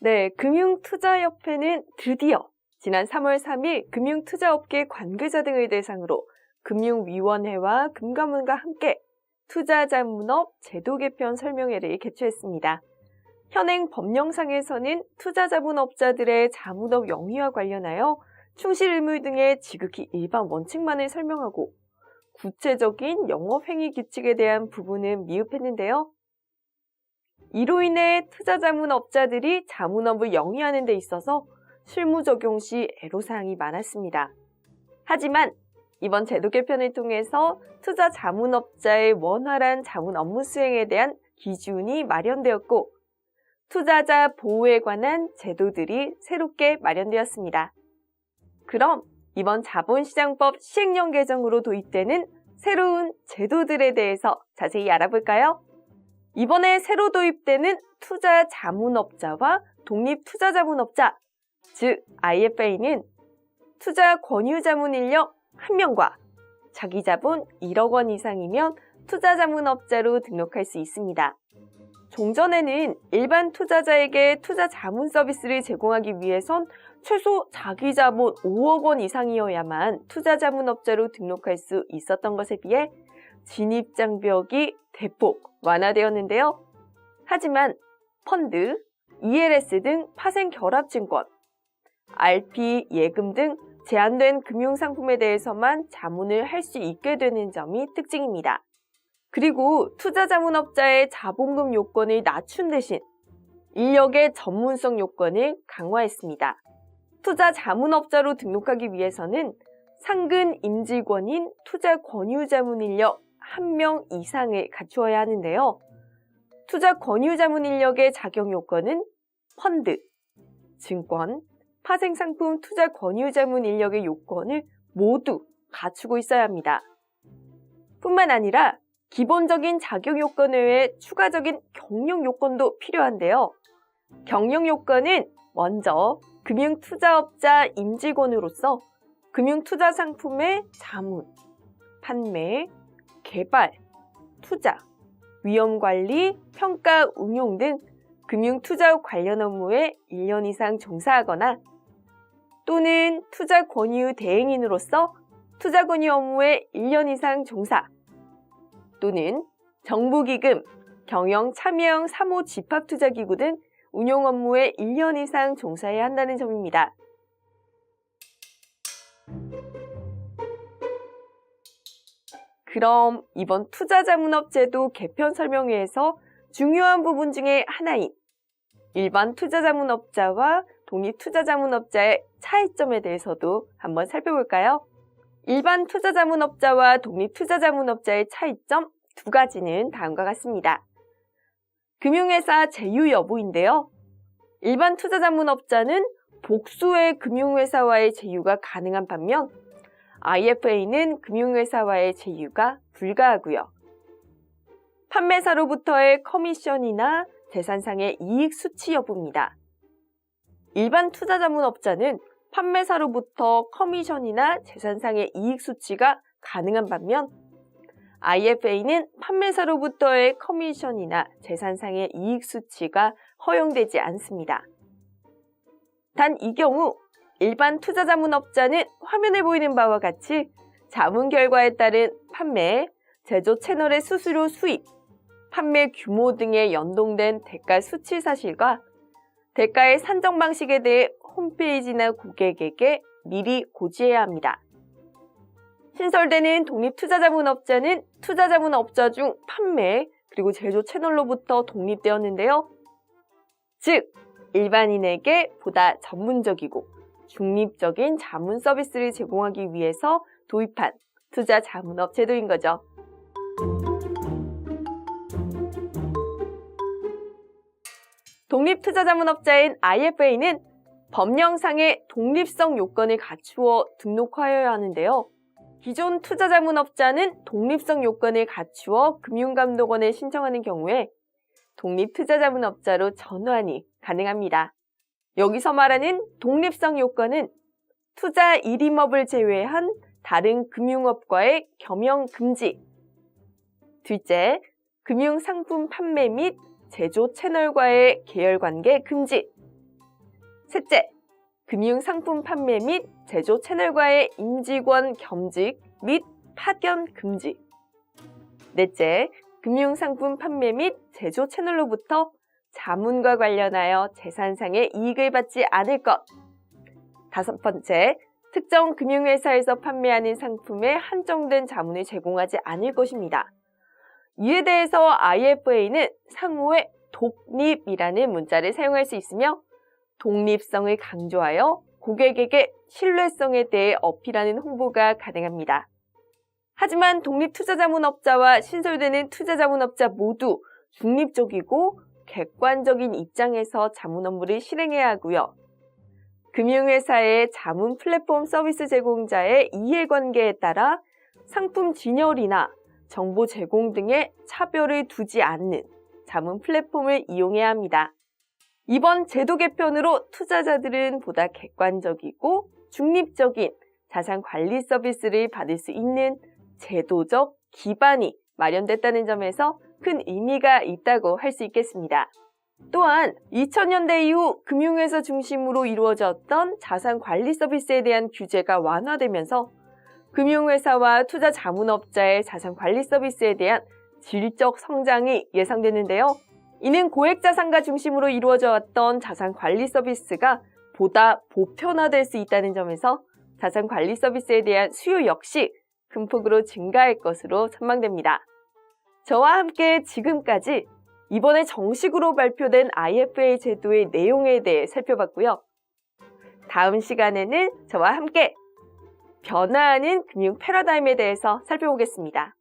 네, 금융투자협회는 드디어 지난 3월 3일 금융투자업계 관계자 등을 대상으로 금융위원회와 금감원과 함께 투자자문업 제도 개편 설명회를 개최했습니다. 현행 법령상에서는 투자자문업자들의 자문업 영위와 관련하여 충실 의무 등의 지극히 일반 원칙만을 설명하고 구체적인 영업행위 규칙에 대한 부분은 미흡했는데요. 이로 인해 투자자문업자들이 자문업을 영위하는 데 있어서 실무 적용 시 애로사항이 많았습니다. 하지만 이번 제도 개편을 통해서 투자자문업자의 원활한 자문 업무 수행에 대한 기준이 마련되었고 투자자 보호에 관한 제도들이 새롭게 마련되었습니다. 그럼 이번 자본시장법 시행령 개정으로 도입되는 새로운 제도들에 대해서 자세히 알아볼까요? 이번에 새로 도입되는 투자자문업자와 독립투자자문업자, 즉 IFA는 투자 권유자문 인력 1명과 자기자본 1억 원 이상이면 투자자문업자로 등록할 수 있습니다. 종전에는 일반 투자자에게 투자자문 서비스를 제공하기 위해선 최소 자기자본 5억 원 이상이어야만 투자자문업자로 등록할 수 있었던 것에 비해 진입장벽이 대폭 완화되었는데요. 하지만 펀드, ELS 등 파생결합증권, RP, 예금 등 제한된 금융상품에 대해서만 자문을 할 수 있게 되는 점이 특징입니다. 그리고 투자자문업자의 자본금 요건을 낮춘 대신 인력의 전문성 요건을 강화했습니다. 투자자문업자로 등록하기 위해서는 상근 임직원인 투자권유자문 인력 1명 이상을 갖추어야 하는데요. 투자권유자문 인력의 자격 요건은 펀드, 증권, 파생상품 투자권유자문 인력의 요건을 모두 갖추고 있어야 합니다. 뿐만 아니라 기본적인 자격 요건 외에 추가적인 경영 요건도 필요한데요. 경영 요건은 먼저 금융투자업자 임직원으로서 금융투자 상품의 자문, 판매, 개발, 투자, 위험관리, 평가, 운용 등 금융투자 관련 업무에 1년 이상 종사하거나 또는 투자권유 대행인으로서 투자권유 업무에 1년 이상 종사 또는 정부기금, 경영참여형 사모집합투자기구 등 운용 업무에 1년 이상 종사해야 한다는 점입니다. 그럼 이번 투자자문업제도 개편 설명회에서 중요한 부분 중에 하나인 일반 투자자문업자와 독립투자자문업자의 차이점에 대해서도 한번 살펴볼까요? 일반 투자자문업자와 독립투자자문업자의 차이점 2가지는 다음과 같습니다. 금융회사 제휴 여부인데요. 일반 투자자문업자는 복수의 금융회사와의 제휴가 가능한 반면 IFA는 금융회사와의 제휴가 불가하고요. 판매사로부터의 커미션이나 재산상의 이익 수치 여부입니다. 일반 투자자문업자는 판매사로부터 커미션이나 재산상의 이익 수치가 가능한 반면 IFA는 판매사로부터의 커미션이나 재산상의 이익 수치가 허용되지 않습니다. 단 이 경우 일반 투자자문업자는 화면에 보이는 바와 같이 자문 결과에 따른 판매, 제조 채널의 수수료 수입, 판매 규모 등에 연동된 대가 수치 사실과 대가의 산정 방식에 대해 홈페이지나 고객에게 미리 고지해야 합니다. 신설되는 독립투자자문업자는 투자자문업자 중 판매 그리고 제조 채널로부터 독립되었는데요. 즉, 일반인에게 보다 전문적이고 중립적인 자문 서비스를 제공하기 위해서 도입한 투자자문업 제도인 거죠. 독립투자자문업자인 IFA는 법령상의 독립성 요건을 갖추어 등록하여야 하는데요. 기존 투자자문업자는 독립성 요건을 갖추어 금융감독원에 신청하는 경우에 독립투자자문업자로 전환이 가능합니다. 여기서 말하는 독립성 요건은 투자 1임업을 제외한 다른 금융업과의 겸용 금지, 둘째, 금융상품 판매 및 제조 채널과의 계열관계 금지, 셋째, 금융상품 판매 및 제조 채널과의 임직원 겸직 및 파견 금지. 넷째, 금융상품 판매 및 제조 채널로부터 자문과 관련하여 재산상의 이익을 받지 않을 것. 다섯 번째, 특정 금융회사에서 판매하는 상품에 한정된 자문을 제공하지 않을 것입니다. 이에 대해서 IFA는 상호에 독립이라는 문자를 사용할 수 있으며 독립성을 강조하여 고객에게 신뢰성에 대해 어필하는 홍보가 가능합니다. 하지만 독립투자자문업자와 신설되는 투자자문업자 모두 중립적이고 객관적인 입장에서 자문 업무를 실행해야 하고요. 금융회사의 자문 플랫폼 서비스 제공자의 이해관계에 따라 상품 진열이나 정보 제공 등의 차별을 두지 않는 자문 플랫폼을 이용해야 합니다. 이번 제도 개편으로 투자자들은 보다 객관적이고 중립적인 자산 관리 서비스를 받을 수 있는 제도적 기반이 마련됐다는 점에서 큰 의미가 있다고 할 수 있겠습니다. 또한 2000년대 이후 금융회사 중심으로 이루어졌던 자산 관리 서비스에 대한 규제가 완화되면서 금융회사와 투자 자문업자의 자산 관리 서비스에 대한 질적 성장이 예상되는데요. 이는 고액자산가 중심으로 이루어져 왔던 자산 관리 서비스가 보다 보편화될 수 있다는 점에서 자산 관리 서비스에 대한 수요 역시 큰 폭으로 증가할 것으로 전망됩니다. 저와 함께 지금까지 이번에 정식으로 발표된 IFA 제도의 내용에 대해 살펴봤고요. 다음 시간에는 저와 함께 변화하는 금융 패러다임에 대해서 살펴보겠습니다.